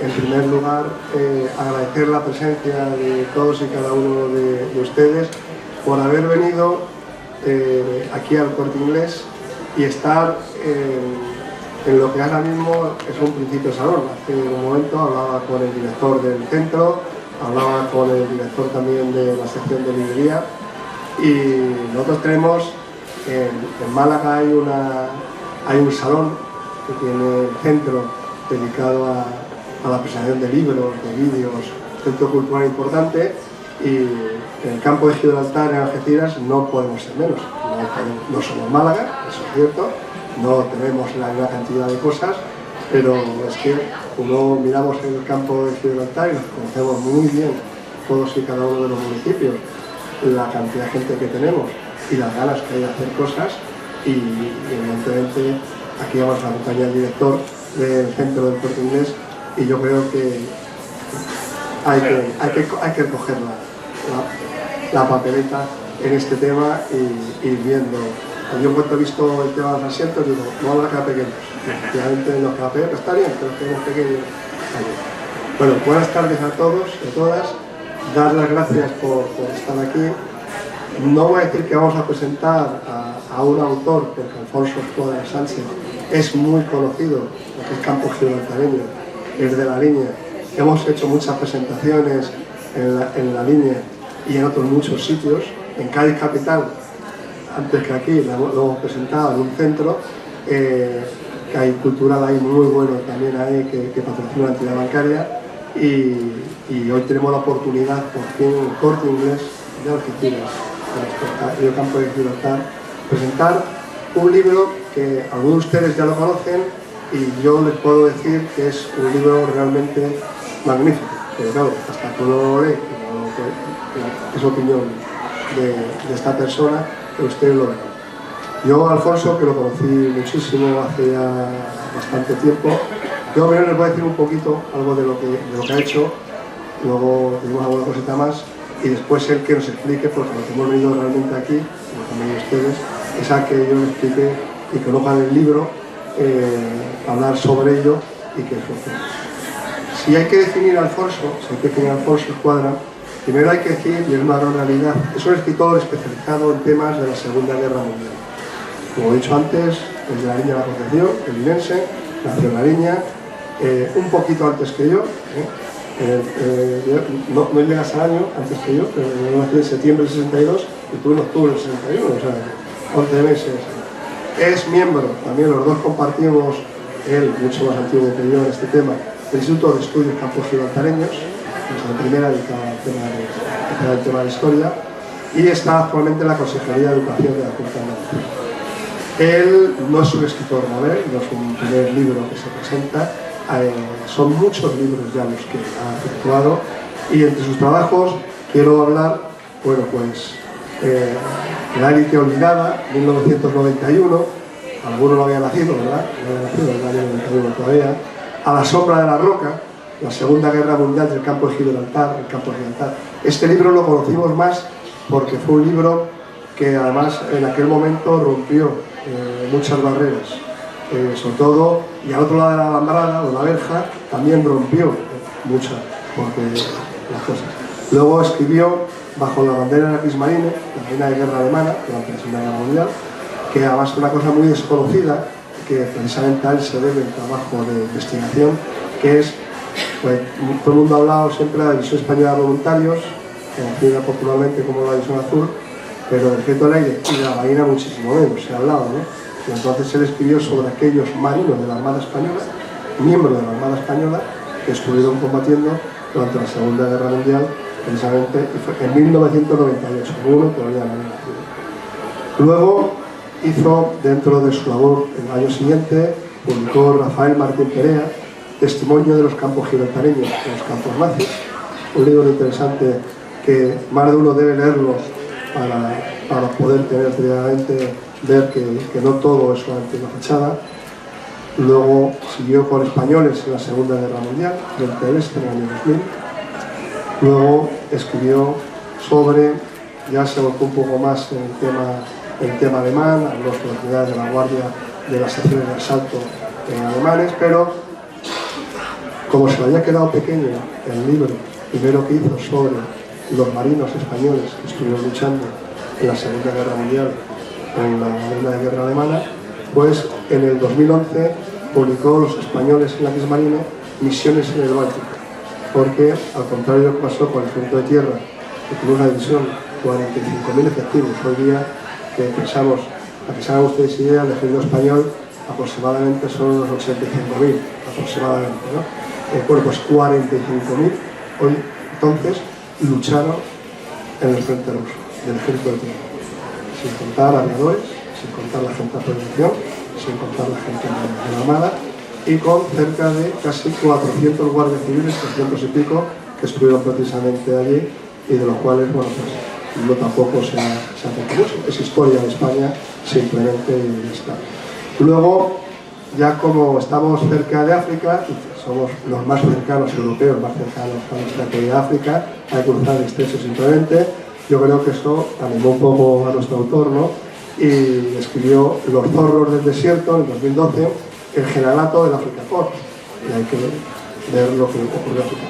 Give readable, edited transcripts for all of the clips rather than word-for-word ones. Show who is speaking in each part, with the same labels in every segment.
Speaker 1: en primer lugar, agradecer la presencia de todos y cada uno de ustedes por haber venido aquí al Corte Inglés y estar en lo que ahora mismo es un principio salón. Hace un momento hablaba con el director del centro, hablaba con el director también de la sección de librería, y nosotros tenemos en Málaga hay un salón que tiene el centro dedicado a la presentación de libros, de vídeos, centro cultural importante, y en el campo de Gibraltar, en Algeciras, no podemos ser menos. No somos Málaga, eso es cierto, no tenemos la gran cantidad de cosas, pero es que uno miramos el campo de Gibraltar y nos conocemos muy bien todos y cada uno de los municipios, la cantidad de gente que tenemos y las ganas que hay de hacer cosas, y evidentemente aquí vamos a acompañar al director del centro del Corte Inglés, y yo creo que hay que coger la papeleta en este tema y ir viendo. Yo en cuanto he visto el tema de los asientos digo, no van a quedar pequeños, efectivamente nos queda pequeños, está bien, pero tenemos pequeños. Bueno, buenas tardes a todos y a todas, dar las gracias por estar aquí. No voy a decir que vamos a presentar a un autor, porque Alfonso Escuadra Sánchez es muy conocido, porque es campo gibraltareño, es de la línea. Hemos hecho muchas presentaciones en la línea y en otros muchos sitios. En Cádiz capital, antes que aquí, lo hemos presentado en un centro que hay cultural ahí muy bueno también ahí, que patrocina la entidad bancaria, y hoy tenemos la oportunidad por fin en el Corte Inglés de Algeciras, y el campo de Gibraltar, presentar un libro que algunos de ustedes ya lo conocen, y yo les puedo decir que es un libro realmente magnífico, pero claro, hasta que uno lo lee, es opinión de esta persona, que ustedes lo verán. Yo, Alfonso, que lo conocí muchísimo hace ya bastante tiempo, yo primero les voy a decir un poquito algo de lo que ha hecho, luego tenemos alguna cosita más, y después él que nos explique, porque lo que hemos venido realmente aquí, como también ustedes, es a que yo les explique y que conozcan el libro, hablar sobre ello y que funcione. Si hay que definir a Alfonso, Escuadra, primero hay que decir, y es una gran realidad, es un escritor especializado en temas de la Segunda Guerra Mundial. Como he dicho antes, el de la línea de la Concepción, el linense, nació en la línea, un poquito antes que yo, no llegas al año antes que yo, pero yo nací en septiembre del 62 y tú en octubre del 61, o sea, 11 meses. Es miembro, también los dos compartimos, él mucho más antiguo que yo en este tema, el Instituto de Estudios Campos Gibraltareños, la primera dedicada al tema de la historia, y está actualmente en la Consejería de Educación de la Junta de Andalucía. Él no es un escritor novel, no es un primer libro que se presenta, son muchos libros ya los que ha efectuado, y entre sus trabajos quiero hablar, bueno, pues La élite olvidada, 1991, alguno no había nacido, ¿verdad? No había nacido en el año 91 todavía. A la sombra de la roca, la Segunda Guerra Mundial del campo de Gibraltar, el campo de Gibraltar. Este libro lo conocimos más porque fue un libro que además en aquel momento rompió muchas barreras, sobre todo, y al otro lado de la alambrada o la verja también rompió muchas, porque las cosas. Luego escribió bajo la bandera de la Kriegsmarine, la Marina de Guerra alemana, durante la Segunda Guerra Mundial, que además es una cosa muy desconocida, que precisamente a él se debe el trabajo de investigación, que es, pues, todo el mundo ha hablado siempre de la División Española de Voluntarios, conocida popularmente como la División Azul, pero del Ejército del Aire y de la Marina muchísimo menos se ha hablado, ¿no? Y entonces él escribió sobre aquellos marinos de la Armada Española, miembros de la Armada Española, que estuvieron combatiendo durante la Segunda Guerra Mundial, precisamente en 1998, uno todavía no había nacido. Luego hizo, dentro de su labor el año siguiente, publicó Rafael Martín Perea, Testimonio de los campos gibraltareños en los campos nazis, un libro interesante que más de uno debe leerlo para poder tener realmente, ver que no todo es solamente una fachada. Luego siguió con españoles en la Segunda Guerra Mundial, frente al Este en el año 2000. Luego escribió sobre, ya se volcó un poco más en el tema alemán, habló sobre las unidades de la Guardia de las acciones de asalto alemanes, pero como se le había quedado pequeño el libro primero que hizo sobre los marinos españoles que estuvieron luchando en la Segunda Guerra Mundial, en la Segunda Guerra Alemana, pues en el 2011 publicó Los españoles en la Kriegsmarine, misiones en el Báltico, porque al contrario de lo que pasó con el Ejército de Tierra, que tuvo una división 45.000 efectivos, hoy día que pensamos, para que se hagan ustedes idea, el ejército español aproximadamente son unos 85.000, aproximadamente, ¿no? Bueno, pues 45.000 hoy entonces lucharon en el frente ruso, del ejército de tierra, sin contar aviadores, sin contar la gente de prevención, sin contar la gente de la Armada, y con cerca de casi 400 guardias civiles, 300 y pico, que estuvieron precisamente allí, y de los cuales, bueno, pues no tampoco se ha mucho. Es historia de España, simplemente, y ya está. Luego, ya como estamos cerca de África, somos los más cercanos europeos, más cercanos a nuestra querida África, hay que cruzar el estrecho simplemente. Yo creo que eso animó un poco a nuestro autor, ¿no? Y escribió Los zorros del desierto en 2012, el generalato del Africa Corps, y hay que ver lo que ocurrió en África.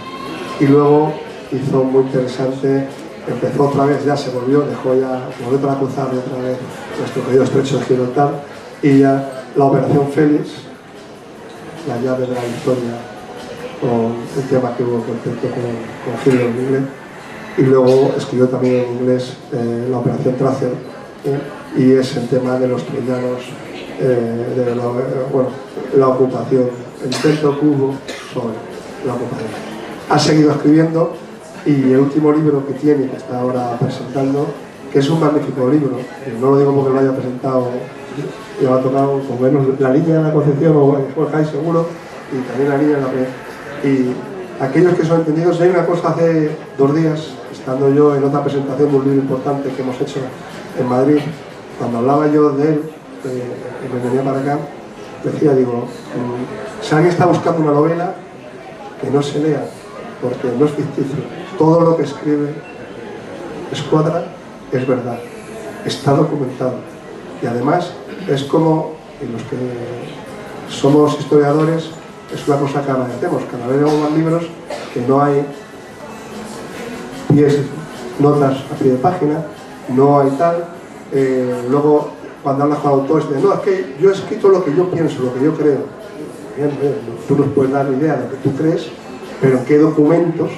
Speaker 1: Y luego hizo muy interesante, empezó otra vez, ya se volvió, volvió para cruzar otra vez nuestro querido estrecho de Gibraltar, y ya la Operación Félix, la llave de la victoria, con el tema que hubo conflicto con Hitler en inglés, y luego escribió también en inglés la Operación Tracer, y es el tema de los troyanos, de la ocupación, el intento que hubo sobre la ocupación. Ha seguido escribiendo, y el último libro que tiene, que está ahora presentando, que es un magnífico libro, no lo digo porque lo haya presentado, y me ha tocado con menos la línea de la Concepción o Jorge seguro, y también la línea de la red. Y aquellos que son entendidos, hay una cosa hace 2 días, estando yo en otra presentación de un libro importante que hemos hecho en Madrid, cuando hablaba yo de él, y me venía para acá, decía, digo, si alguien está buscando una novela, que no se lea, porque no es ficticio, todo lo que escribe escuadra, es verdad, está documentado, y además es como, en los que somos historiadores, es una cosa que agradecemos, cada vez vemos más libros que no hay notas a pie de página, no hay tal, luego cuando hablas con autores de no, es que yo he escrito lo que yo pienso, lo que yo creo. Bien, tú nos puedes dar idea de lo que tú crees, pero ¿qué documentos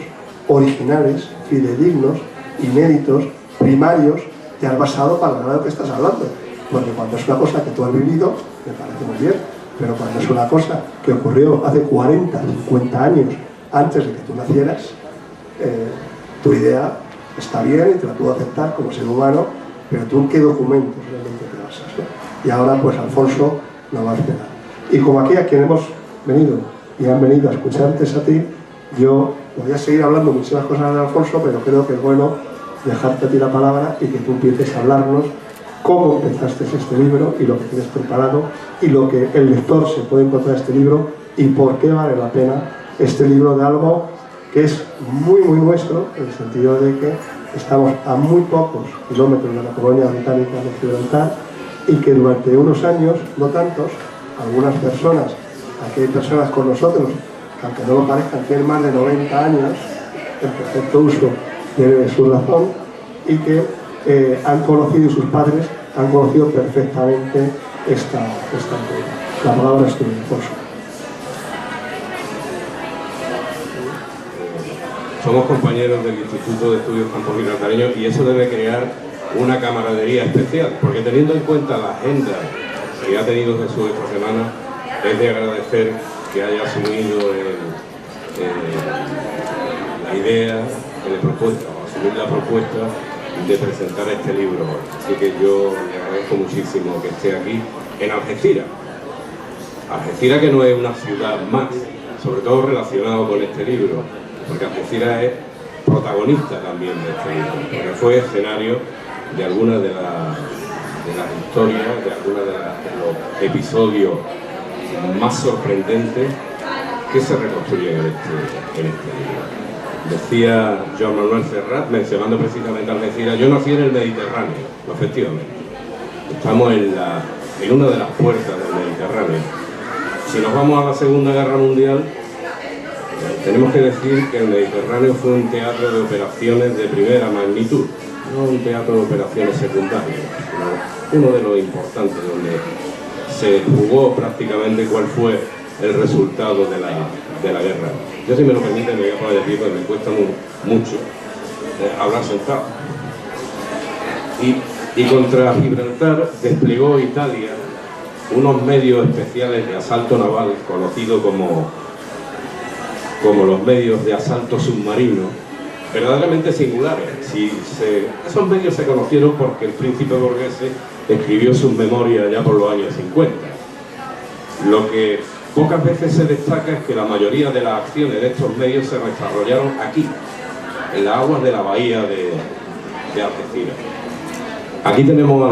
Speaker 1: originales, fidedignos, inéditos, primarios te has basado para hablar de lo que estás hablando? Porque cuando es una cosa que tú has vivido, me parece muy bien, pero cuando es una cosa que ocurrió hace 40, 50 años antes de que tú nacieras, tu idea está bien y te la puedo aceptar como ser humano, pero tú en qué documentos realmente te basas, ¿no? Y ahora pues Alfonso nos va a esperar. Y como aquí a quien hemos venido y han venido a escucharte a ti, yo podría seguir hablando muchísimas cosas de Alfonso, pero creo que es bueno dejarte a ti la palabra y que tú empieces a hablarnos cómo empezaste este libro y lo que tienes preparado y lo que el lector se puede encontrar en este libro y por qué vale la pena este libro de algo que es muy muy nuestro, en el sentido de que estamos a muy pocos kilómetros de la colonia británica de Gibraltar y que durante unos años, no tantos, algunas personas, aquí hay personas con nosotros, que aunque no lo parezcan, tienen más de 90 años en perfecto uso de su razón y que han conocido, y sus padres han conocido perfectamente esta entrega. La palabra es tuya, Alfonso.
Speaker 2: Somos compañeros del Instituto de Estudios Campos Gibraltareños y eso debe crear una camaradería especial, porque teniendo en cuenta la agenda que ha tenido Jesús esta semana, es de agradecer que haya asumido la idea que le propuesta, o asumir la propuesta de presentar este libro. Así que yo le agradezco muchísimo que esté aquí en Algeciras. Algeciras, que no es una ciudad más, sobre todo relacionado con este libro, porque Algeciras es protagonista también de este libro, porque fue escenario de algunas de las historias, de algunos de los episodios más sorprendentes que se reconstruyen en este libro. Decía Joan Manuel Serrat, mencionando precisamente Algeciras, yo nací en el Mediterráneo, efectivamente. Estamos en una de las puertas del Mediterráneo. Si nos vamos a la Segunda Guerra Mundial, tenemos que decir que el Mediterráneo fue un teatro de operaciones de primera magnitud, no un teatro de operaciones secundarias, sino uno de los importantes, donde se jugó prácticamente cuál fue el resultado de la guerra. Yo, si me lo permiten, me voy a poner de pie porque me cuesta mucho hablar sentado. Y contra Gibraltar desplegó Italia unos medios especiales de asalto naval conocidos como los medios de asalto submarino, verdaderamente singulares. Esos medios se conocieron porque el príncipe Borghese escribió sus memorias ya por los años 50. Lo que pocas veces se destaca es que la mayoría de las acciones de estos medios se desarrollaron aquí, en las aguas de la bahía de Algeciras. Aquí tenemos una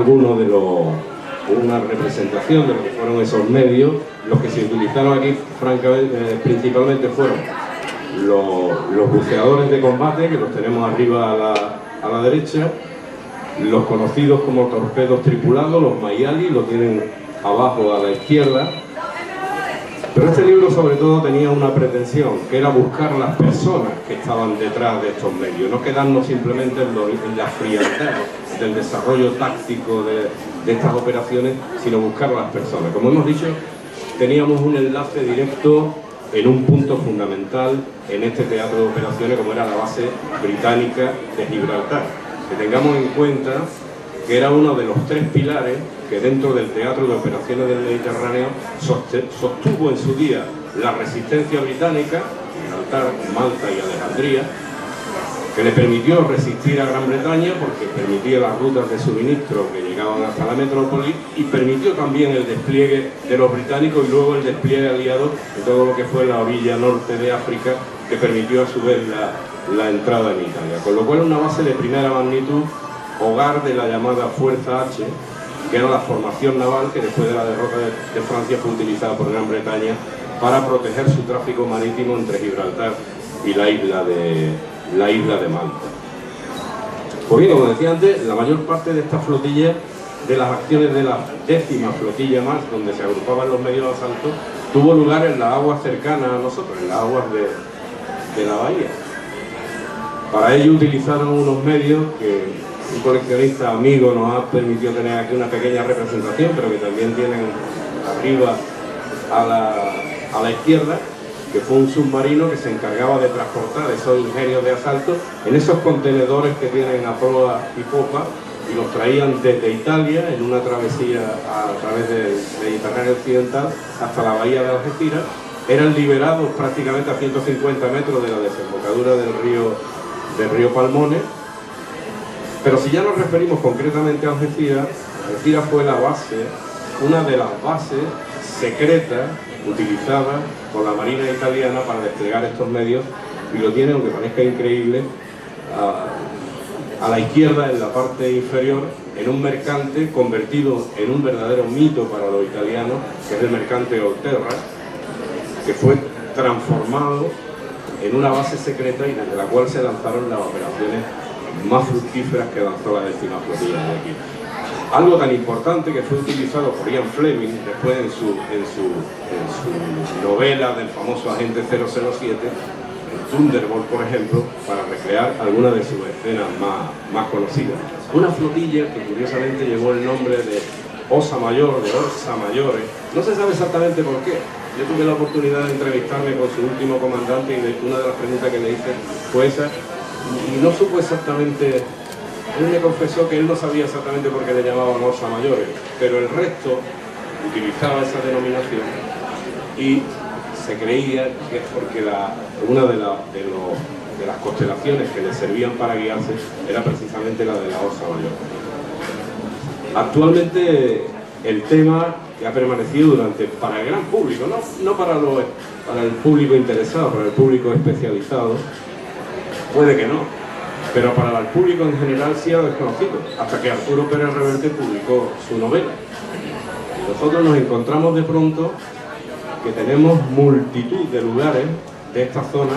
Speaker 2: representación de lo que fueron esos medios. Los que se utilizaron aquí, francamente, principalmente fueron los buceadores de combate, que los tenemos arriba a la derecha, los conocidos como torpedos tripulados, los Maiali, lo tienen abajo a la izquierda. Pero este libro sobre todo tenía una pretensión, que era buscar las personas que estaban detrás de estos medios, no quedarnos simplemente en la frialdad del desarrollo táctico de estas operaciones, sino buscar las personas. Como hemos dicho, teníamos un enlace directo en un punto fundamental en este teatro de operaciones, como era la base británica de Gibraltar. Que tengamos en cuenta que era uno de los tres pilares que dentro del teatro de operaciones del Mediterráneo sostuvo en su día la resistencia británica, Gibraltar, Malta y Alejandría, que le permitió resistir a Gran Bretaña porque permitía las rutas de suministro que llegaban hasta la metrópoli, y permitió también el despliegue de los británicos y luego el despliegue aliado de todo lo que fue la orilla norte de África, que permitió a su vez la entrada en Italia. Con lo cual, una base de primera magnitud, hogar de la llamada Fuerza H, que era la formación naval que después de la derrota de Francia fue utilizada por Gran Bretaña para proteger su tráfico marítimo entre Gibraltar y la isla de Malta. Pues bien, como decía antes, la mayor parte de esta flotilla, de las acciones de la 10ª flotilla más, donde se agrupaban los medios de asalto, tuvo lugar en las aguas cercanas a nosotros, en las aguas de la bahía. Para ello utilizaron unos medios que un coleccionista amigo nos ha permitido tener aquí una pequeña representación, pero que también tienen arriba a la izquierda, que fue un submarino que se encargaba de transportar esos ingenios de asalto en esos contenedores que tienen a proa y popa, y los traían desde Italia en una travesía a través del Mediterráneo occidental hasta la bahía de Algeciras. Eran liberados prácticamente a 150 metros de la desembocadura del río Palmones. Pero si ya nos referimos concretamente a Algeciras, Algeciras fue la base, una de las bases secretas utilizadas por la Marina italiana para desplegar estos medios, y lo tiene, aunque parezca increíble, a la izquierda, en la parte inferior, en un mercante convertido en un verdadero mito para los italianos, que es el mercante Olterra, que fue transformado en una base secreta y desde la cual se lanzaron las operaciones más fructíferas que lanzó la 10ª flotilla de aquí. Algo tan importante que fue utilizado por Ian Fleming después en su novela del famoso agente 007, en Thunderbolt, por ejemplo, para recrear algunas de sus escenas más conocidas. Una flotilla que curiosamente llevó el nombre de Osa Mayor, de Orsa Mayores. No se sabe exactamente por qué. Yo tuve la oportunidad de entrevistarme con su último comandante, y una de las preguntas que le hice fue esa, y no supo exactamente. Él me confesó que él no sabía exactamente por qué le llamaban Osa Mayores, pero el resto utilizaba esa denominación y se creía que es porque una de las constelaciones que le servían para guiarse era precisamente la de la Osa Mayor. Actualmente el tema que ha permanecido para el gran público, no para el público interesado, para el público especializado, puede que no, pero para el público en general sí ha desconocido, hasta que Arturo Pérez Reverte publicó su novela. Nosotros nos encontramos de pronto que tenemos multitud de lugares de esta zona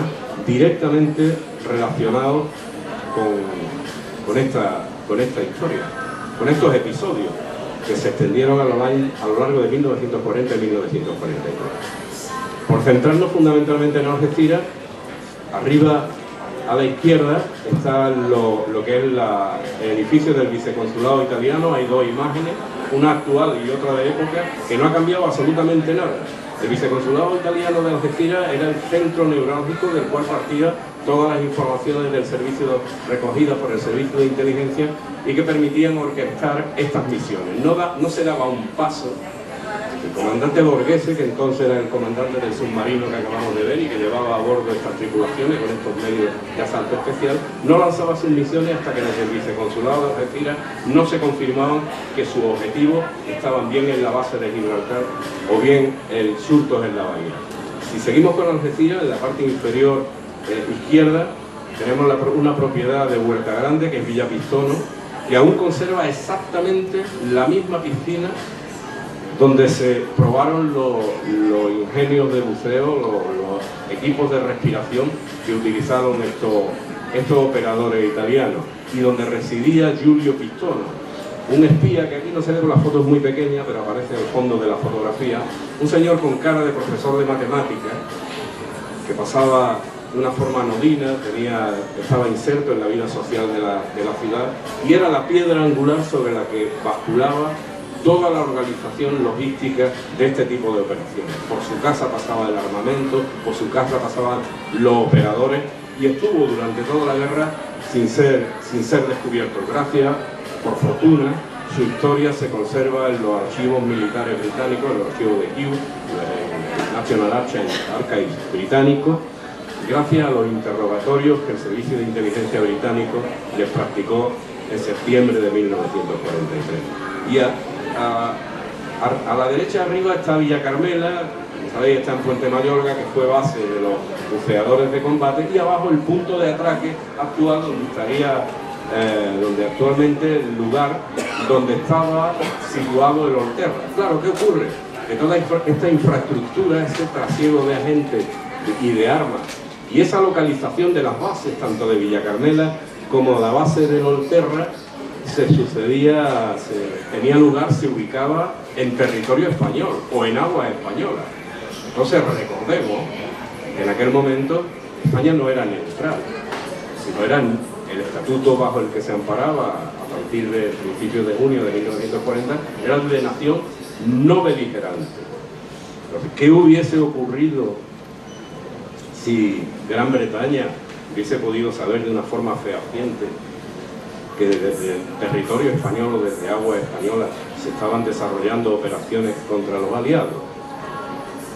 Speaker 2: directamente relacionados con esta historia, con estos episodios que se extendieron a lo largo de 1940 y 1943. Por centrarnos fundamentalmente en Algeciras, Arriba a la izquierda está lo que es el edificio del viceconsulado italiano. Hay dos imágenes, una actual y otra de época, que no ha cambiado absolutamente nada. El viceconsulado italiano de Algeciras era el centro neurálgico del cual partía todas las informaciones del servicio recogidas por el servicio de inteligencia y que permitían orquestar estas misiones. No se daba un paso. El comandante Borghese, que entonces era el comandante del submarino que acabamos de ver y que llevaba a bordo estas tripulaciones con estos medios de asalto especial, no lanzaba sus misiones hasta que desde el viceconsulado de Algeciras no se confirmaban que sus objetivos estaban bien en la base de Gibraltar o bien el surtos en la bahía. Si seguimos con Algeciras, en la parte inferior izquierda tenemos una propiedad de Huerta Grande, que es Villa Pistono, que aún conserva exactamente la misma piscina donde se probaron los ingenios de buceo, los equipos de respiración que utilizaron estos operadores italianos, y donde residía Giulio Pistono, un espía que aquí no se ve, la foto es muy pequeña, pero aparece al fondo de la fotografía, un señor con cara de profesor de matemáticas, que pasaba de una forma anodina, estaba inserto en la vida social de la ciudad, y era la piedra angular sobre la que basculaba toda la organización logística de este tipo de operaciones. Por su casa pasaba el armamento, por su casa pasaban los operadores, y estuvo durante toda la guerra sin ser descubierto. Gracias, por fortuna, su historia se conserva en los archivos militares británicos, en los archivos de Kew, el National Archives británico, gracias a los interrogatorios que el Servicio de Inteligencia británico les practicó en septiembre de 1943. Y a la derecha arriba está Villa Carmela, como sabéis está en Puente Mayorga, que fue base de los buceadores de combate, y abajo el punto de atraque actual, donde actualmente el lugar donde estaba situado el Orterra. Claro, ¿qué ocurre? Que toda esta infraestructura, ese trasiego de agentes y de armas, y esa localización de las bases, tanto de Villa Carmela como la base del Orterra, tenía lugar, se ubicaba en territorio español o en agua española. Entonces recordemos que en aquel momento España no era neutral, sino era el estatuto bajo el que se amparaba a partir de principios de junio de 1940, era de nación no beligerante. Entonces, ¿qué hubiese ocurrido si Gran Bretaña hubiese podido saber de una forma fehaciente que desde el territorio español o desde agua española se estaban desarrollando operaciones contra los aliados?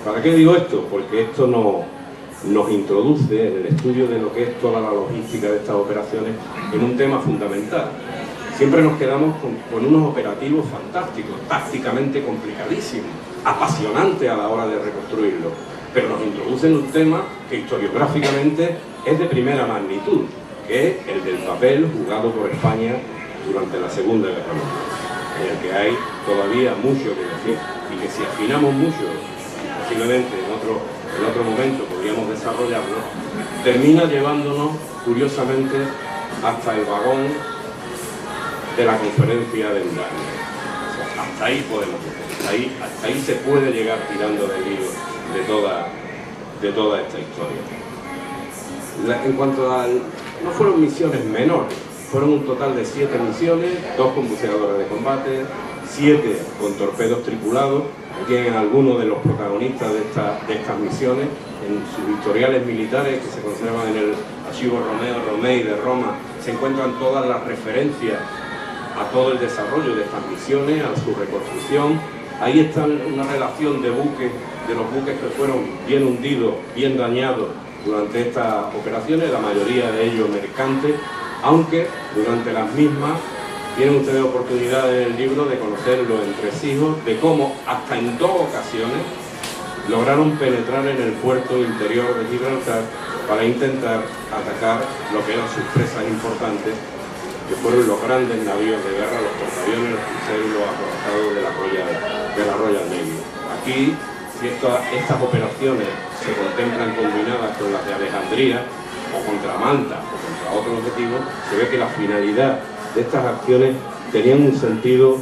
Speaker 2: ¿Para qué digo esto? Porque esto nos introduce en el estudio de lo que es toda la logística de estas operaciones en un tema fundamental. Siempre nos quedamos con unos operativos fantásticos, tácticamente complicadísimos, apasionantes a la hora de reconstruirlos, pero nos introduce en un tema que historiográficamente es de primera magnitud, que es el del papel jugado por España durante la Segunda Guerra Mundial, en el que hay todavía mucho que decir, y que si afinamos mucho, posiblemente en otro momento podríamos desarrollarlo, termina llevándonos, curiosamente, hasta el vagón de la conferencia de Undane. O sea, hasta ahí podemos llegar, hasta ahí se puede llegar tirando del hilo de toda esta historia. En cuanto al... no fueron misiones menores, fueron un total de 7 misiones, 2 con buceadores de combate, 7 con torpedos tripulados. Tienen algunos de los protagonistas de estas misiones en sus historiales militares que se conservan en el archivo Romei de Roma. Se encuentran todas las referencias a todo el desarrollo de estas misiones, a su reconstrucción. Ahí está una relación de buques, de los buques que fueron bien hundidos, bien dañados durante estas operaciones, la mayoría de ellos mercantes, aunque durante las mismas tienen ustedes oportunidad en el libro de conocer los entresijos de cómo hasta en 2 ocasiones lograron penetrar en el puerto interior de Gibraltar para intentar atacar lo que eran sus presas importantes, que fueron los grandes navíos de guerra, los portaaviones, los cruceros y los acorazados de la Royal Navy. Aquí, si estas operaciones se contemplan combinadas con las de Alejandría, o contra Manta, o contra otros objetivos, se ve que la finalidad de estas acciones tenían un sentido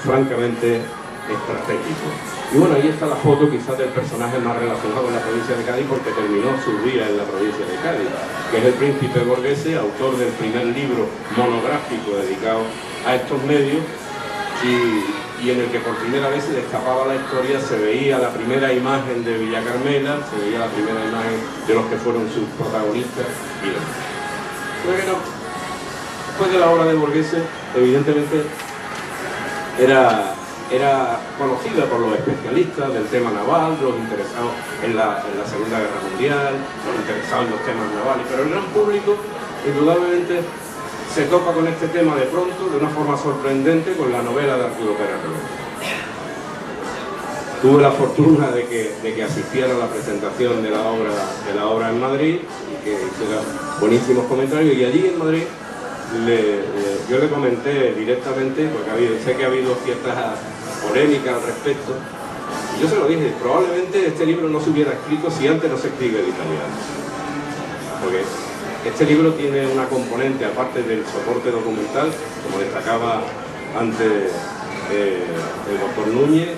Speaker 2: francamente estratégico. Y bueno, ahí está la foto quizás del personaje más relacionado con la provincia de Cádiz, porque terminó su vida en la provincia de Cádiz, que es el príncipe Borghese, autor del primer libro monográfico dedicado a estos medios, y en el que por primera vez se destapaba la historia, se veía la primera imagen de Villa Carmela, se veía la primera imagen de los que fueron sus protagonistas. Y después de la obra de Borghese, evidentemente era conocida por los especialistas del tema naval, los interesados en la Segunda Guerra Mundial, los interesados en los temas navales, pero el gran público indudablemente se topa con este tema de pronto, de una forma sorprendente, con la novela de Arturo Pérez Reverte. Tuve la fortuna de que asistiera a la presentación de la obra en Madrid y que hiciera buenísimos comentarios, y allí en Madrid yo le comenté directamente, porque sé que ha habido ciertas polémicas al respecto, y yo se lo dije: probablemente este libro no se hubiera escrito si antes no se escribe el italiano, porque este libro tiene una componente, aparte del soporte documental, como destacaba antes el doctor Núñez,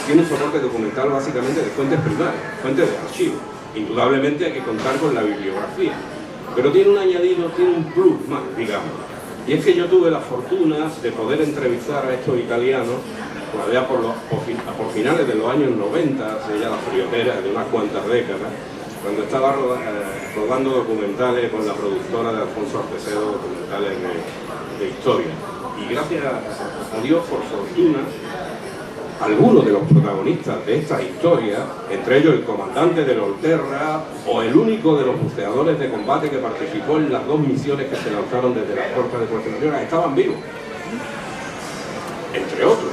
Speaker 2: tiene un soporte documental básicamente de fuentes primarias, fuentes de archivo. Indudablemente hay que contar con la bibliografía, pero tiene un añadido, tiene un plus más, digamos. Y es que yo tuve la fortuna de poder entrevistar a estos italianos, todavía por finales de los años 90, hace ya la friolera de unas cuantas décadas, cuando estaba rodando documentales con la productora de Alfonso Artesero, documentales de historia. Y gracias a Dios, por fortuna, algunos de los protagonistas de estas historias, entre ellos el comandante de la Olterra o el único de los buceadores de combate que participó en las dos misiones que se lanzaron desde las costas de Puerto Rico, estaban vivos, entre otros.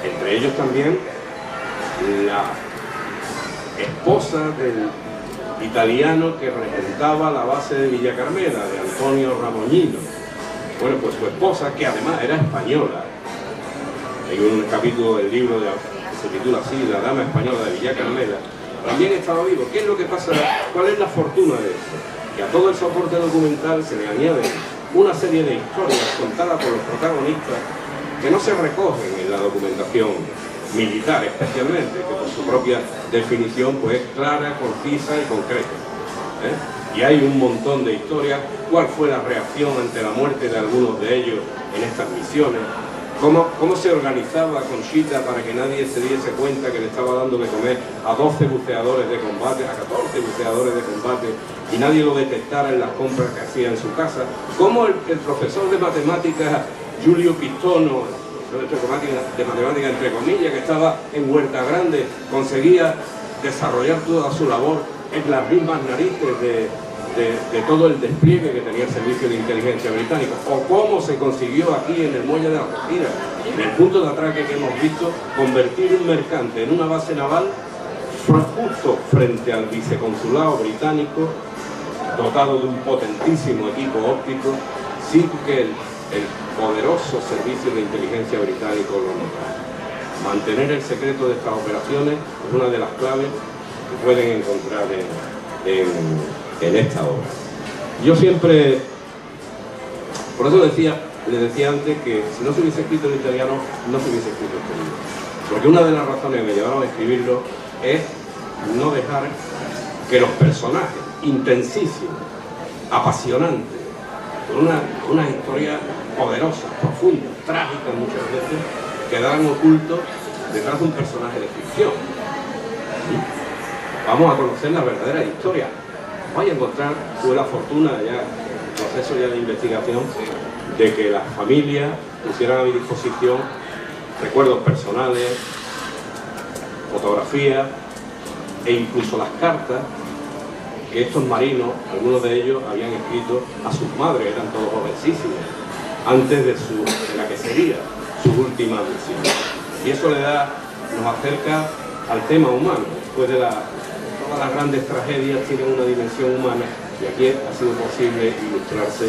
Speaker 2: Entre ellos también la esposa del italiano que regentaba la base de Villa Carmela, de Antonio Ramoñino. Bueno, pues su esposa, que además era española, hay un capítulo del libro que se titula así, La dama española de Villa Carmela, también estaba vivo. ¿Qué es lo que pasa? ¿Cuál es la fortuna de esto? Que a todo el soporte documental se le añade una serie de historias contadas por los protagonistas que no se recogen en la documentación militar, especialmente, que por su propia definición pues es clara, concisa y concreta. Y hay un montón de historias. ¿Cuál fue la reacción ante la muerte de algunos de ellos en estas misiones? ¿Cómo se organizaba Conchita para que nadie se diese cuenta que le estaba dando de comer a 12 buceadores de combate, a 14 buceadores de combate, y nadie lo detectara en las compras que hacía en su casa? ¿Cómo el profesor de matemáticas, Giulio Pistono, de matemáticas entre comillas, que estaba en Huerta Grande, conseguía desarrollar toda su labor en las mismas narices de todo el despliegue que tenía el Servicio de Inteligencia Británico? ¿O cómo se consiguió aquí en el muelle de Algeciras, en el punto de atraque que hemos visto, convertir un mercante en una base naval justo frente al viceconsulado británico, dotado de un potentísimo equipo óptico, sin que el poderoso Servicio de Inteligencia Británico lo notara? Mantener el secreto de estas operaciones es una de las claves que pueden encontrar en esta obra. Yo siempre, por eso le decía antes que si no se hubiese escrito en italiano, no se hubiese escrito este libro. Porque una de las razones que me llevaron a escribirlo es no dejar que los personajes intensísimos, apasionantes, con una historia poderosa, profunda, trágica muchas veces, quedaran ocultos detrás de un personaje de ficción. ¿Sí? Vamos a conocer la verdadera historia. Voy a encontrar, tuve la fortuna ya, el proceso ya de investigación, de que las familias pusieran a mi disposición recuerdos personales, fotografías e incluso las cartas que estos marinos, algunos de ellos, habían escrito a sus madres, eran todos jovencísimos, antes de la que sería su última misión. Y eso nos acerca al tema humano. Después de todas las grandes tragedias tienen una dimensión humana, y aquí ha sido posible ilustrarse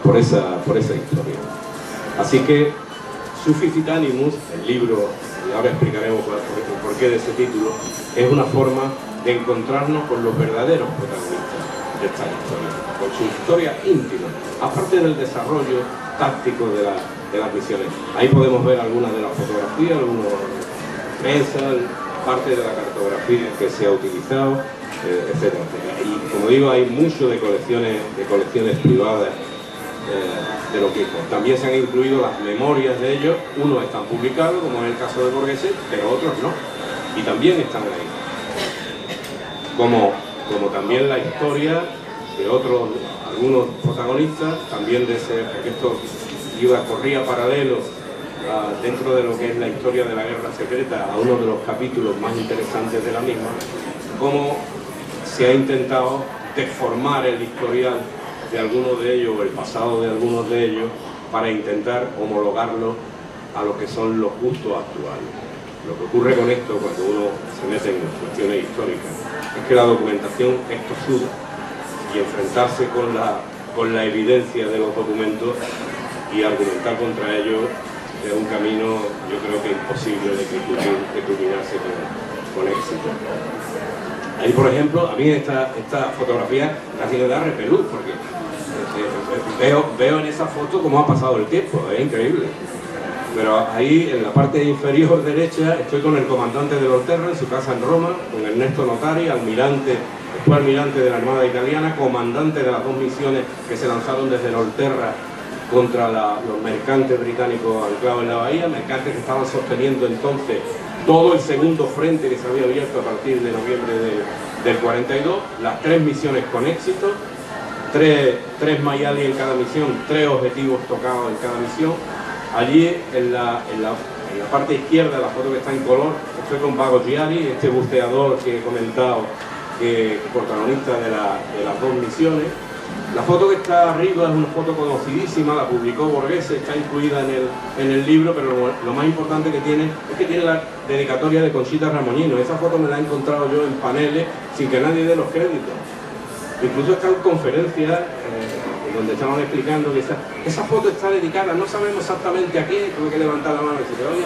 Speaker 2: por esa historia. Así que Sufficit Animus, el libro, y ahora explicaremos el porqué de ese título, es una forma de encontrarnos con los verdaderos protagonistas de esta historia, con su historia íntima, aparte del desarrollo táctico las misiones. Ahí podemos ver algunas de las fotografías, algunos mesas, parte de la cartografía que se ha utilizado, etcétera, etcétera. Y como digo, hay mucho de colecciones privadas de los mismos. También se han incluido las memorias de ellos, unos están publicados, como en el caso de Borghese, pero otros no, y también están ahí. Como también la historia de algunos protagonistas, también de ese, porque esto corría paralelo dentro de lo que es la historia de la guerra secreta, a uno de los capítulos más interesantes de la misma, cómo se ha intentado deformar el historial de algunos de ellos, o el pasado de algunos de ellos, para intentar homologarlo a lo que son los gustos actuales. Lo que ocurre con esto, cuando uno se mete en cuestiones históricas, es que la documentación es tozuda, y enfrentarse con la evidencia de los documentos y argumentar contra ellos es un camino, yo creo que imposible de culminarse con éxito. Ahí, por ejemplo, a mí esta fotografía casi me da repelús, porque veo en esa foto cómo ha pasado el tiempo, es increíble. Pero ahí, en la parte inferior derecha, estoy con el comandante de Olterra, en su casa en Roma, con Ernesto Notari, fue almirante de la Armada Italiana, comandante de las 2 misiones que se lanzaron desde Olterra contra los mercantes británicos anclados en la bahía, mercantes que estaban sosteniendo entonces todo el segundo frente que se había abierto a partir de noviembre del 42, las 3 misiones con éxito, 3 Mayali en cada misión, 3 objetivos tocados en cada misión. Allí en la parte izquierda, la foto que está en color, estoy con Vago Giari, este buceador que he comentado, que protagonista de las 2 misiones. La foto que está arriba es una foto conocidísima, la publicó Borghese, está incluida en el libro, pero lo más importante que tiene es que tiene la dedicatoria de Conchita Ramoñino. Esa foto me la he encontrado yo en paneles sin que nadie dé los créditos. Incluso está en conferencias donde estaban explicando que esa foto está dedicada, no sabemos exactamente a quién, tuve que levantar la mano y decir, oye,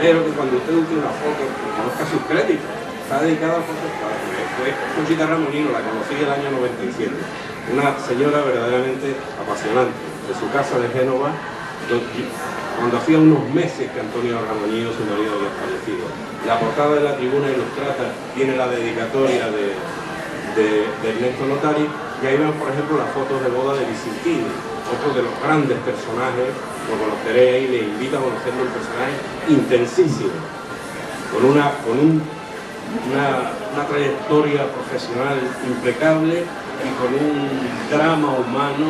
Speaker 2: pero que cuando usted use una foto, conozca sus créditos. Está dedicada a fotos, fue Conchita Ramoñino, la conocí el año 97. Una señora verdaderamente apasionante, de su casa de Génova, cuando hacía unos meses que Antonio Ramoñino, su marido, había fallecido. La portada de la Tribuna Ilustrata tiene la dedicatoria de Ernesto Notari, y ahí vemos, por ejemplo, las fotos de boda de Vicentini, otro de los grandes personajes, lo conoceréis, le invito a conocerlo, un personaje intensísimo, con una trayectoria profesional impecable y con un drama humano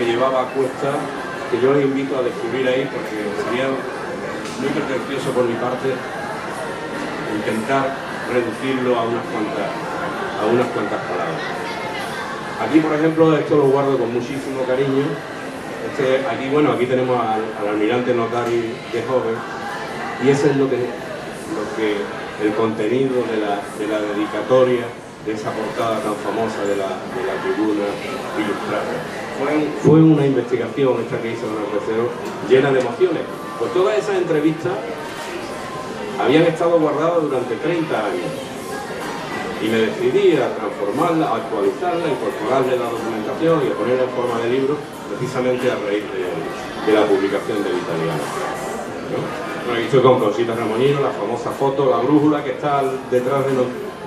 Speaker 2: que llevaba a cuesta, que yo les invito a descubrir ahí, porque sería muy pretencioso por mi parte intentar reducirlo a unas cuantas palabras. Aquí, por ejemplo, esto lo guardo con muchísimo cariño. Aquí tenemos al almirante Notari de joven, y ese es el contenido de la dedicatoria de esa portada tan famosa de la Tribuna Ilustrada. Fue una investigación esta que hizo Don Tercero, llena de emociones. Pues todas esas entrevistas habían estado guardadas durante 30 años. Y me decidí a transformarla, a actualizarla, a incorporarle la documentación y a ponerla en forma de libro, precisamente a raíz de la publicación del italiano, ¿no? Bueno, aquí estoy con Conchita Ramoñino, la famosa foto, la brújula que está detrás de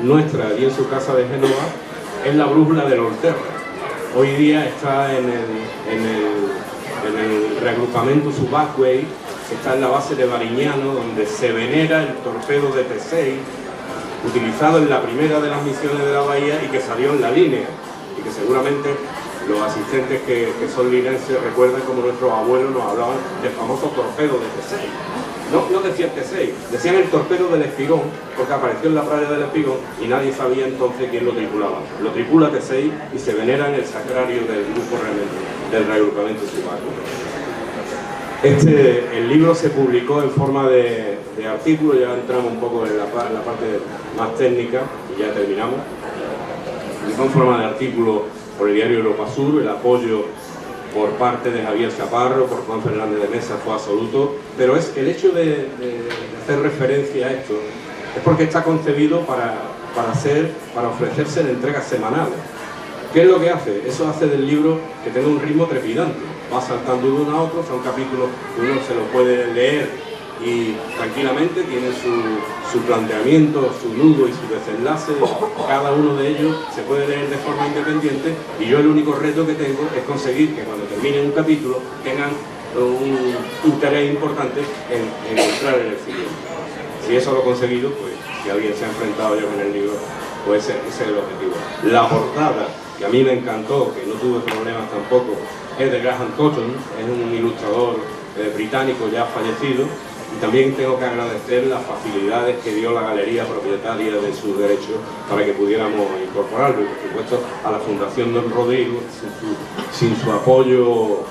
Speaker 2: nuestra, allí en su casa de Génova, es la brújula del Olterra. Hoy día está en el reagrupamiento Subacquei, que está en la base de Varignano, donde se venera el torpedo de Tesei, utilizado en la primera de las misiones de la bahía y que salió en la línea, y que seguramente los asistentes que son linenses recuerdan como nuestros abuelos nos hablaban del famoso torpedo de Tesei. No decían Tesei, decían el torpedo del Espigón, porque apareció en la playa del Espigón y nadie sabía entonces quién lo tripulaba. Lo tripula Tesei y se venera en el sacrario del grupo del reagrupamiento Subacquei. El libro se publicó en forma de artículo, ya entramos un poco en la parte más técnica y ya terminamos. Publicó en forma de artículo por el diario Europa Sur, el apoyo por parte de Javier Chaparro, por Juan Fernández de Mesa fue absoluto, pero el hecho de hacer referencia a esto es porque está concebido para ofrecerse en entregas semanales. ¿Qué es lo que hace? Eso hace del libro que tenga un ritmo trepidante. va saltando de uno a otro, son capítulos que uno se lo puede leer y tranquilamente tiene su planteamiento, su nudo y su desenlace. Cada uno de ellos se puede leer de forma independiente y yo el único reto que tengo es conseguir que cuando termine un capítulo tengan un interés importante en entrar en el siguiente. Si eso lo he conseguido, pues si alguien se ha enfrentado ya con el libro, pues ese es el objetivo. La portada, que a mí me encantó, que no tuve problemas tampoco, es de Graham Cotton, es un ilustrador británico ya fallecido, y también tengo que agradecer las facilidades que dio la galería propietaria de sus derechos para que pudiéramos incorporarlo, y por supuesto a la Fundación Don Rodrigo. Sin su apoyo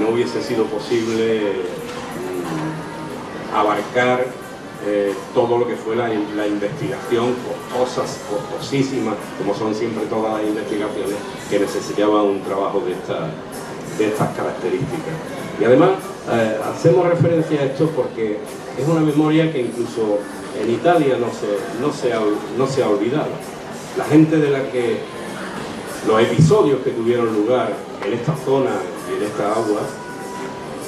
Speaker 2: no hubiese sido posible abarcar todo lo que fue la investigación costosísima, como son siempre todas las investigaciones, que necesitaban un trabajo de estas características. Y además hacemos referencia a esto porque es una memoria que incluso en Italia no se ha olvidado. La gente de la que los episodios que tuvieron lugar en esta zona y en esta agua,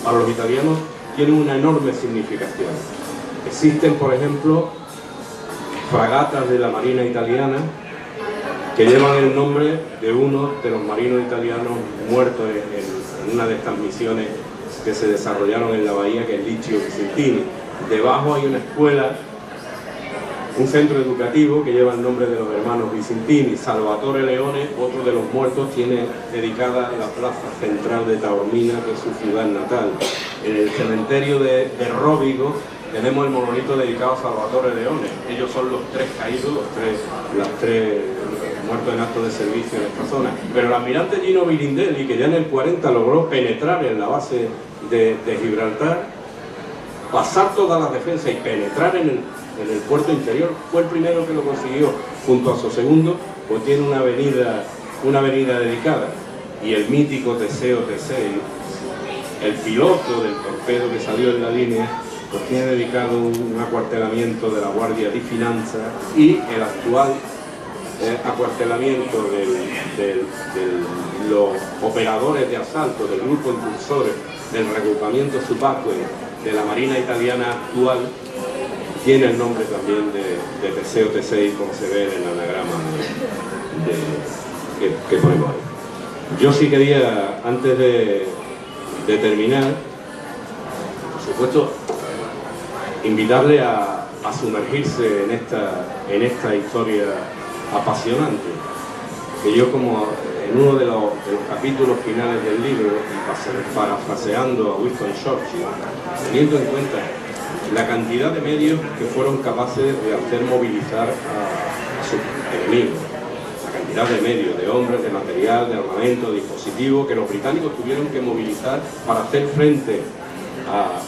Speaker 2: para los italianos tienen una enorme significación. Existen, por ejemplo, fragatas de la Marina italiana que llevan el nombre de uno de los marinos italianos muertos en una de estas misiones que se desarrollaron en la bahía, que es Licio Vicentini. Debajo hay una escuela, un centro educativo que lleva el nombre de los hermanos Vicentini. Salvatore Leone, otro de los muertos, tiene dedicada la plaza central de Taormina, que es su ciudad natal. En el cementerio de Rovigo tenemos el monolito dedicado a Salvatore Leone. Ellos son los tres caídos, los tres muertos en acto de servicio en esta zona. Pero el almirante Gino Birindelli, que ya en el 40 logró penetrar en la base de Gibraltar, pasar todas las defensas y penetrar en el puerto interior, fue el primero que lo consiguió. Junto a su segundo, pues tiene una avenida dedicada. Y el mítico Teseo Tesei, el piloto del torpedo que salió en la línea, pues tiene dedicado un acuartelamiento de la Guardia di Finanza, y el actual acuartelamiento de los operadores de asalto del grupo impulsores del reagrupamiento Subacqueo de la Marina italiana actual tiene el nombre también de Teseo Tesei, como se ve en el anagrama que ponemos ahí. Yo sí quería, antes de terminar, por supuesto, invitarle a sumergirse en esta historia apasionante, que yo, como en uno de los capítulos finales del libro, y parafraseando a Winston Churchill, teniendo en cuenta la cantidad de medios que fueron capaces de hacer movilizar a sus enemigos, la cantidad de medios, de hombres, de material, de armamento, de dispositivos que los británicos tuvieron que movilizar para hacer frente a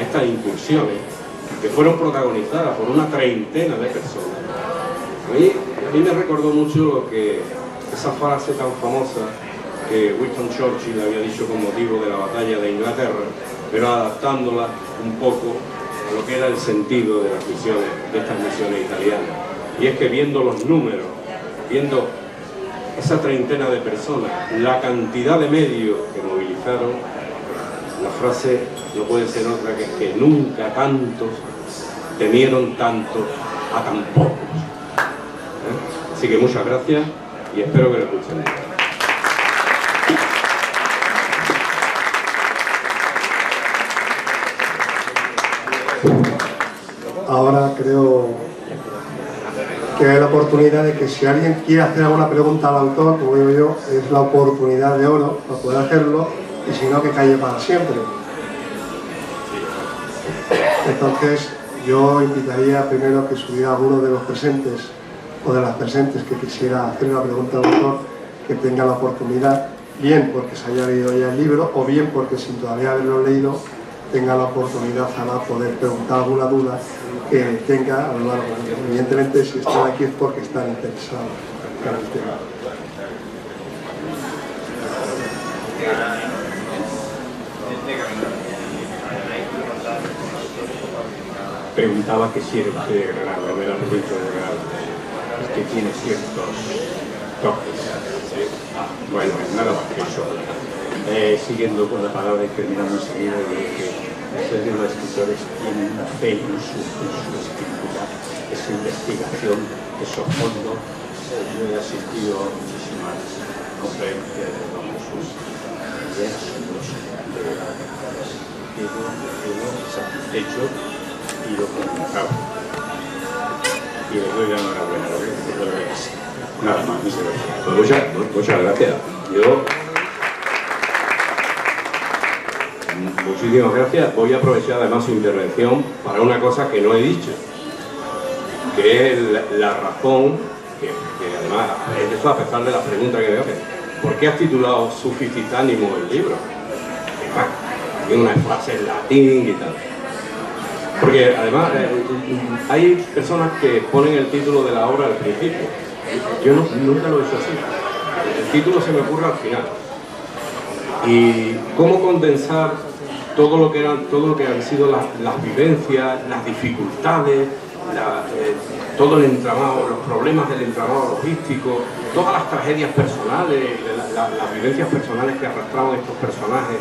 Speaker 2: estas incursiones, que fueron protagonizadas por una treintena de personas. A mí me recordó mucho esa frase tan famosa que Winston Churchill había dicho con motivo de la batalla de Inglaterra, pero adaptándola un poco a lo que era el sentido de estas misiones italianas. Y es que, viendo los números, viendo esa treintena de personas, la cantidad de medios que movilizaron, la frase no puede ser otra que nunca tantos temieron tanto a tan pocos. Así que muchas gracias y espero que lo escuchen.
Speaker 1: Ahora creo que hay la oportunidad de que, si alguien quiere hacer alguna pregunta al autor, como digo yo, es la oportunidad de oro para poder hacerlo, y si no, que calle para siempre. Entonces yo invitaría primero que subiera a alguno de los presentes o de las presentes que quisiera hacer una pregunta al autor, que tenga la oportunidad, bien porque se haya leído ya el libro, o bien porque, sin todavía haberlo leído, tenga la oportunidad para poder preguntar alguna duda que tenga a lo largo. Evidentemente, si están aquí es porque están interesados en el tema.
Speaker 3: Preguntaba que si era usted de Granada, me lo han dicho de Granada. Es que tiene ciertos Sí. Bueno, nada más que eso. Siguiendo con la palabra y terminando enseguida, que los escritores tienen una fe en su escritura, esa investigación, esos fondos. Yo he asistido a muchísimas conferencias de Don Jesús y es asombroso. Quedo satisfecho y lo comunicado. Y le doy la enhorabuena, lo que es. Nada más, muchas gracias.
Speaker 2: Pues muchas gracias. Muchísimas gracias. Voy a aprovechar además su intervención para una cosa que no he dicho, que es la razón, que además, eso a pesar de las preguntas que me hacen. ¿Por qué has titulado Sufficitánimo el libro? Tiene unas frases en latín y tal. Porque además hay personas que ponen el título de la obra al principio. Yo nunca lo he hecho así. El título se me ocurre al final. Y cómo condensar todo lo que han sido las vivencias, las dificultades, todo el entramado, los problemas del entramado logístico, todas las tragedias personales, las vivencias personales que arrastraban estos personajes,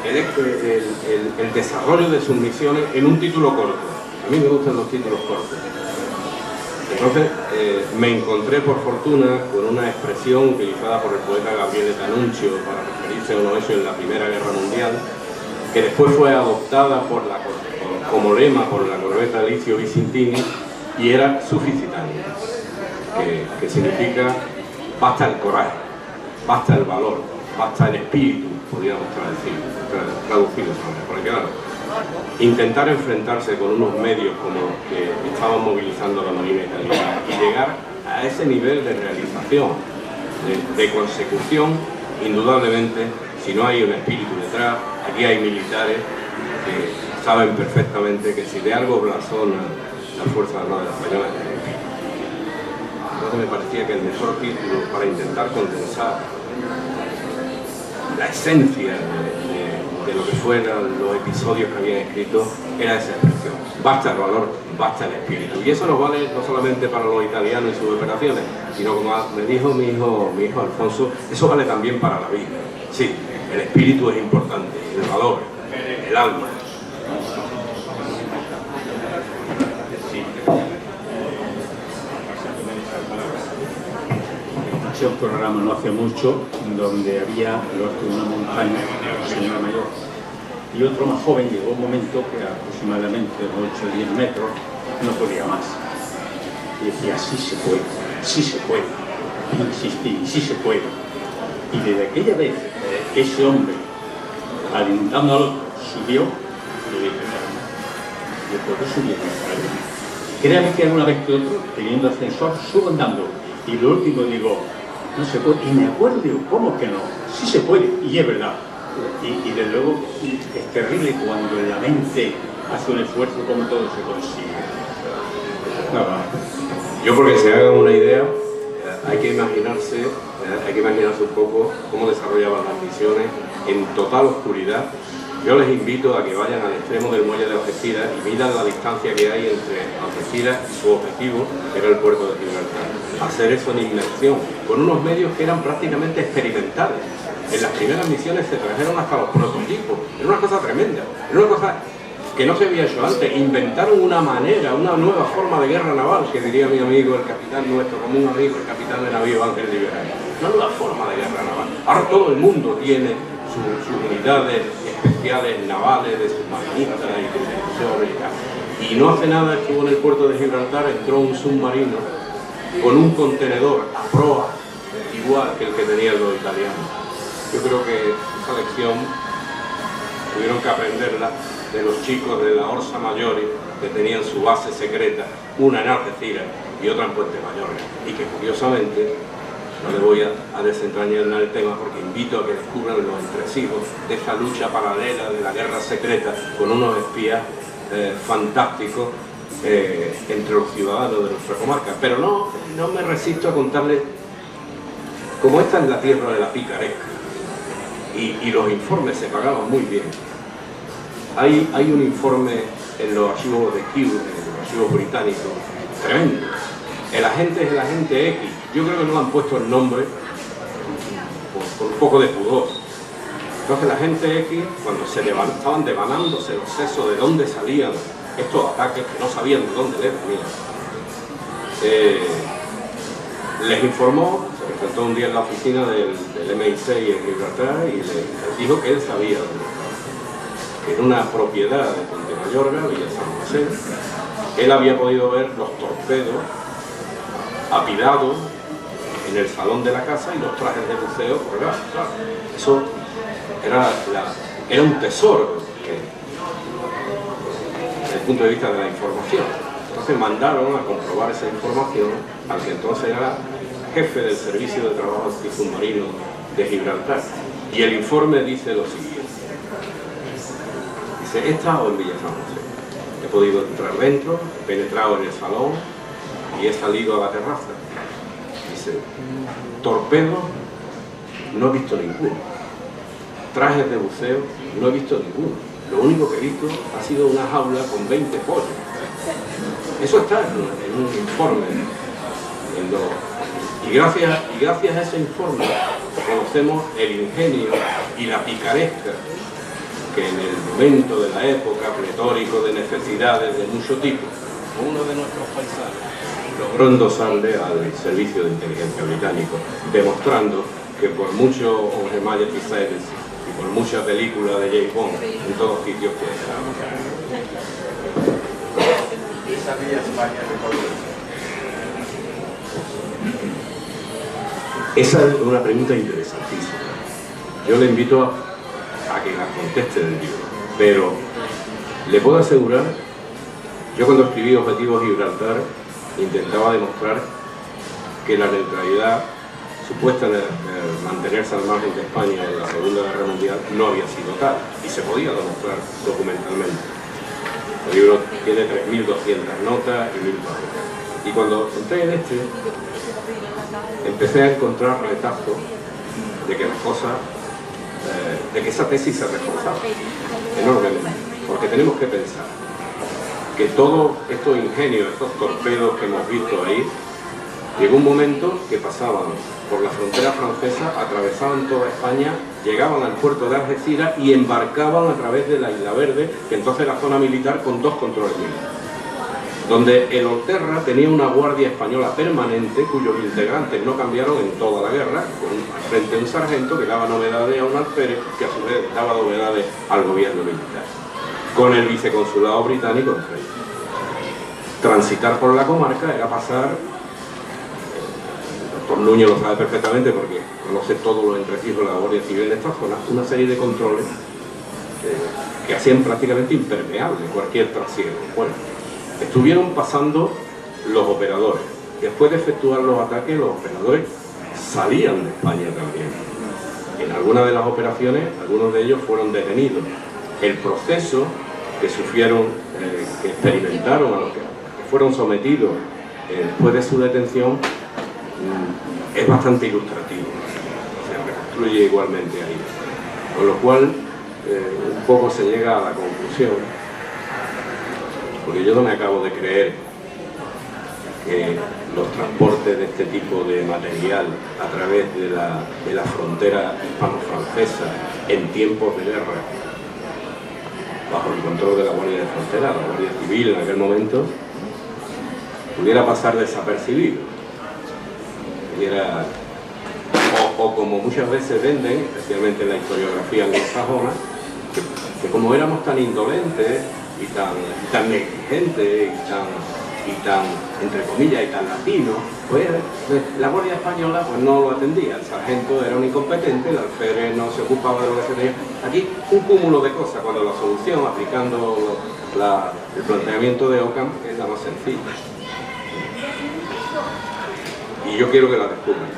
Speaker 2: el desarrollo de sus misiones en un título corto. A mí me gustan los títulos cortos. Entonces me encontré por fortuna con una expresión utilizada por el poeta Gabriele D'Annunzio para referirse a unos hechos en la Primera Guerra Mundial, que después fue adoptada como lema por la corbeta Licio Vicentini, y era Sufficitánimo, que significa basta el coraje, basta el valor, basta el espíritu, podríamos traducirlo. Porque claro, intentar enfrentarse con unos medios como que estaban movilizando la Marina italiana y llegar a ese nivel de realización, de consecución, indudablemente, si no hay un espíritu detrás, aquí hay militares que saben perfectamente que si de algo blasona las Fuerzas Armadas Españolas es el espíritu. Entonces me parecía que el mejor título para intentar condensar la esencia de lo que fueran los episodios que habían escrito era esa expresión. Basta el valor, basta el espíritu. Y eso nos vale no solamente para los italianos y sus operaciones, sino como me dijo mi hijo Alfonso, eso vale también para la vida. Sí, el espíritu es importante, el valor, el alma.
Speaker 3: Escuché un programa no hace mucho donde había lo alto de una montaña, una señora mayor, y otro más joven. Llegó un momento que aproximadamente 8 o 10 metros no podía más. Y decía, sí se puede, sí se puede. Y insistí, sí se puede. Y desde aquella vez, ese hombre, alentando al otro, subió, y le dije, yo puedo subir a la escalera. Créame que alguna vez que otro, teniendo ascensor, subo andando. Y lo último digo, no se puede. Y me acuerdo, digo, ¿cómo que no? Sí se puede, y es verdad. Y desde luego es terrible cuando la mente hace un esfuerzo como todo se consigue. Nada.
Speaker 2: Yo, porque se hagan una idea, hay que imaginarse un poco cómo desarrollaban las misiones en total oscuridad. Yo les invito a que vayan al extremo del muelle de Algeciras y miran la distancia que hay entre Algeciras y su objetivo, que era el puerto de Gibraltar. Hacer eso en inmersión, con unos medios que eran prácticamente experimentales. En las primeras misiones se trajeron hasta los prototipos. Era una cosa tremenda, era una cosa que no se había hecho antes. Inventaron una manera, una nueva forma de guerra naval, que diría mi amigo, el capitán nuestro, como un amigo, el capitán de navío Ángel Liberal. Una nueva forma de guerra naval. Ahora todo el mundo tiene sus unidades especiales navales de submarinistas y de defensores y tal. Y no hace nada estuvo en el puerto de Gibraltar, entró un submarino con un contenedor a proa igual que el que tenían los italianos. Yo creo que esa lección tuvieron que aprenderla de los chicos de la Orsa Maggiore, que tenían su base secreta, una en Algeciras y otra en Puente Mayorga, y que curiosamente, no le voy a desentrañar el tema porque invito a que descubran los entresijos de esta lucha paralela de la guerra secreta con unos espías fantásticos entre los ciudadanos de nuestra comarca. Pero no me resisto a contarles, como esta es la tierra de la picaresca y los informes se pagaban muy bien. Hay un informe en los archivos de Kew, en los archivos británicos, tremendo, El agente es el agente X. Yo creo que no le han puesto el nombre por un poco de pudor. Entonces la gente X, cuando estaban devanándose los sesos de dónde salían estos ataques, que no sabían de dónde les venían, les informó, se presentó un día en la oficina del MI6 en Gibraltar y les dijo que él sabía dónde estaba, que en una propiedad de Ponte Mayorga, Villa San José, él había podido ver los torpedos apilados en el salón de la casa y los trajes de buceo colgados. Claro, eso era un tesoro desde el punto de vista de la información. Entonces mandaron a comprobar esa información al que entonces era jefe del Servicio de Trabajo Antisubmarino de Gibraltar. Y el informe dice lo siguiente. Dice, he estado en Villa San José, he podido entrar dentro, he penetrado en el salón y he salido a la terraza. Dice, torpedos no he visto ninguno, trajes de buceo no he visto ninguno, lo único que he visto ha sido una jaula con 20 pollos. Eso está en un informe. Y gracias a ese informe conocemos el ingenio y la picaresca que en el momento de la época, pletórico de necesidades de mucho tipo, uno de nuestros paisanos logró endosarle al Servicio de Inteligencia británico, demostrando que por mucho Her Majesty's Secrets y por muchas películas de James Bond, en todos sitios que
Speaker 4: ¿Esa Villa España de
Speaker 2: Esa es una pregunta interesantísima. Yo le invito a que la conteste del libro, pero le puedo asegurar, yo cuando escribí Objetivo Gibraltar intentaba demostrar que la neutralidad supuesta de mantenerse al margen de España en la Segunda Guerra Mundial no había sido tal, y se podía demostrar documentalmente. El libro tiene 3.200 notas y 1.000 páginas. Y cuando entré en empecé a encontrar retazos de que las cosas, de que esa tesis se reforzaba enormemente, porque tenemos que pensar que todos estos ingenios, estos torpedos que hemos visto ahí, llegó un momento que pasaban por la frontera francesa, atravesaban toda España, llegaban al puerto de Algeciras y embarcaban a través de la Isla Verde, que entonces era zona militar con 2 controles militares, donde el Orterra tenía una guardia española permanente cuyos integrantes no cambiaron en toda la guerra, frente a un sargento que daba novedades a un alférez que a su vez daba novedades al gobierno militar, con el viceconsulado británico en frente. Transitar por la comarca era pasar, el doctor Núñez lo sabe perfectamente porque conoce todos los entresijos de la Guardia Civil en esta zona, una serie de controles que hacían prácticamente impermeable cualquier trasiego. Bueno, estuvieron pasando los operadores. Después de efectuar los ataques, los operadores salían de España también. En algunas de las operaciones, algunos de ellos fueron detenidos. El proceso que sufrieron, que experimentaron, a los que fueron sometidos después de su detención, es bastante ilustrativo. Se reconstruye igualmente ahí. Con lo cual, un poco se llega a la conclusión, porque yo no me acabo de creer que los transportes de este tipo de material a través de la frontera hispano-francesa en tiempos de guerra, bajo el control de la Guardia de Frontera, la Guardia Civil en aquel momento, pudiera pasar desapercibido. O como muchas veces venden, especialmente en la historiografía anglosajona, que como éramos tan indolentes y tan negligentes y tan, entre comillas, y tan latinos, pues la Guardia Española pues no lo atendía, el sargento era un incompetente, el alférez no se ocupaba de lo que se tenía. Aquí un cúmulo de cosas, cuando la solución, aplicando el planteamiento de Ockham, es la más sencilla. Y yo quiero que la descubran,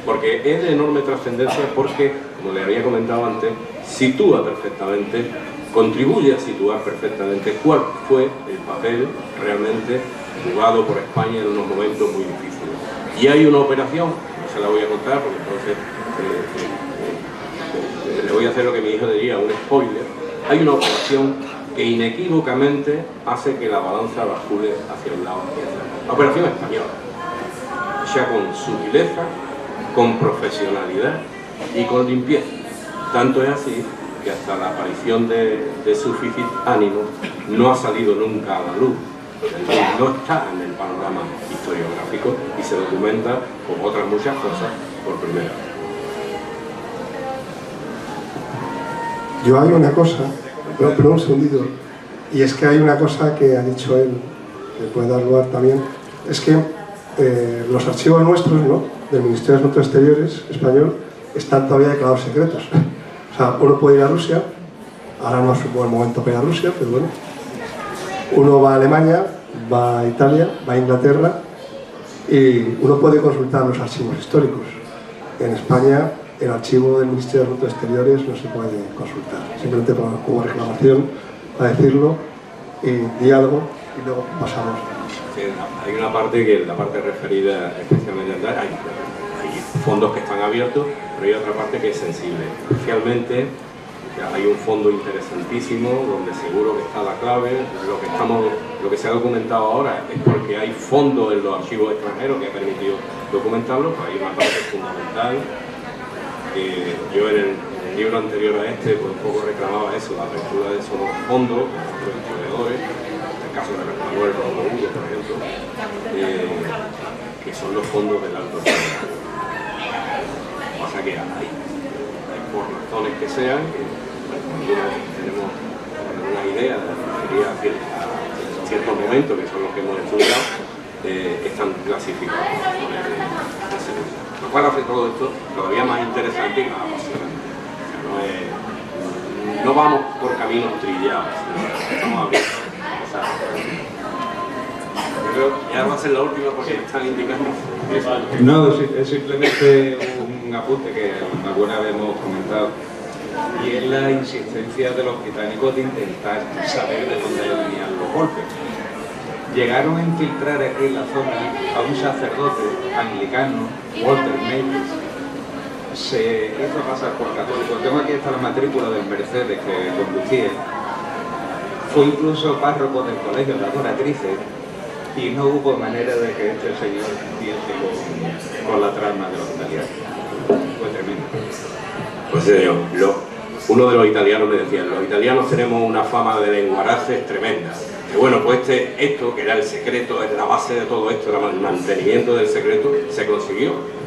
Speaker 2: porque es de enorme trascendencia, porque, como le había comentado antes, sitúa perfectamente, contribuye a situar perfectamente cuál fue el papel realmente jugado por España en unos momentos muy difíciles. Y hay una operación, no se la voy a contar porque entonces le voy a hacer lo que mi hijo diría, un spoiler. Hay una operación que inequívocamente hace que la balanza bascule hacia un lado hacia otro. La operación española. hecha con sutileza, con profesionalidad y con limpieza. Tanto es así que hasta la aparición de Sufficit Animus no ha salido nunca a la luz. No está en el panorama historiográfico y se documenta, como otras muchas cosas, por primera vez.
Speaker 1: Yo hay una cosa, pero un segundito, y es que hay una cosa que ha dicho él, que puede dar lugar también, es que los archivos nuestros, ¿no?, del Ministerio de Asuntos Exteriores español, están todavía declarados secretos. O sea, uno puede ir a Rusia, ahora no es un buen momento para ir a Rusia, pero bueno, uno va a Alemania, va a Italia, va a Inglaterra, y uno puede consultar los archivos históricos. En España, el archivo del Ministerio de Asuntos Exteriores no se puede consultar, simplemente como reclamación, para decirlo, y diálogo, y luego pasamos.
Speaker 2: Sí, hay una parte que la parte referida especialmente a hay fondos que están abiertos, pero hay otra parte que es sensible. Especialmente hay un fondo interesantísimo donde seguro que está la clave. Lo que se ha documentado ahora es porque hay fondos en los archivos extranjeros que ha permitido documentarlo, pero hay una parte fundamental. Yo en el libro anterior a este pues un poco reclamaba eso, la apertura de esos fondos con otros historiadores, en el caso de Manuel Romo Hugo, por ejemplo, que son los fondos del Alto Extranjero. Pasa que hay por razones que sean, que tenemos una idea de lo que sería a ciertos momentos, que son los que hemos estudiado, están clasificados de seguridad. Lo cual hace todo esto todavía más interesante y más apasionante. O sea, no vamos por caminos trillados, estamos abriendo. O sea, yo creo que ya va a ser la última porque me están indicando.
Speaker 5: No, es simplemente un apunte que alguna vez hemos comentado, y es la insistencia de los británicos de intentar saber de dónde venían los golpes. Llegaron a infiltrar aquí en la zona a un sacerdote anglicano, Walter Mavis. Se hizo pasar por católico. Tengo aquí está la matrícula del Mercedes que conducía. Fue incluso párroco del colegio de laboratrices y no hubo manera de que este señor diese con la trama de los italianos. Fue tremendo.
Speaker 2: Pues señor, uno de los italianos me decía, los italianos tenemos una fama de lenguaraces tremenda. Y bueno, pues esto, que era el secreto, es la base de todo esto, el mantenimiento del secreto, se consiguió.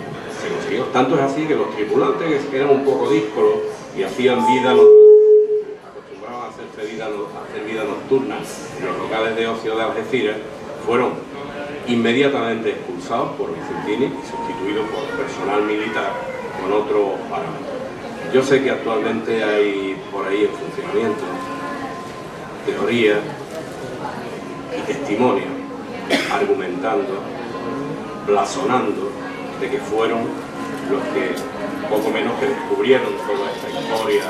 Speaker 2: Tanto es así que los tripulantes que eran un poco díscolos y hacían vida acostumbraban a hacer vida nocturna en los locales de ocio de Algeciras, fueron inmediatamente expulsados por Vicentini y sustituidos por personal militar con otros parámetros. Yo sé que actualmente hay por ahí en funcionamiento teorías y testimonios argumentando, blasonando de que fueron los que poco menos que descubrieron toda esta historia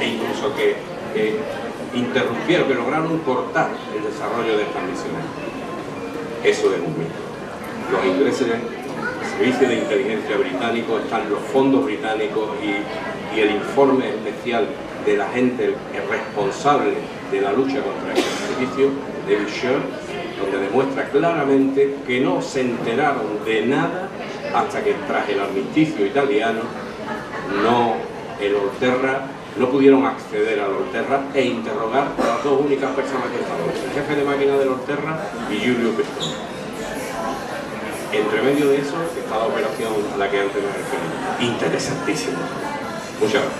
Speaker 2: e incluso que interrumpieron, que lograron cortar el desarrollo de estas misiones. Eso es un mito. Los ingleses, el servicio de inteligencia británico, están los fondos británicos y el informe especial de la gente responsable de la lucha contra este servicio, David Sher, donde demuestra claramente que no se enteraron de nada hasta que tras el armisticio italiano no pudieron acceder al Olterra e interrogar a las dos únicas personas que estaban, el jefe de máquina del Olterra y Giulio Pistone. Entre medio de eso está la operación a la que antes me referí. Interesantísimo. Muchas gracias.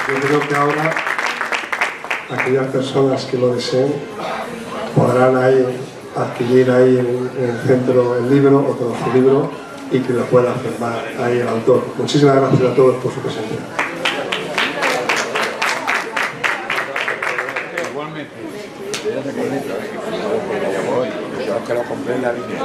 Speaker 1: Yo creo que ahora aquellas personas que lo deseen podrán adquirir ahí en el centro el libro o todo su libro y que lo pueda firmar ahí el autor. Muchísimas gracias a todos por su presencia.
Speaker 6: Igualmente. Yo que lo compré en la línea.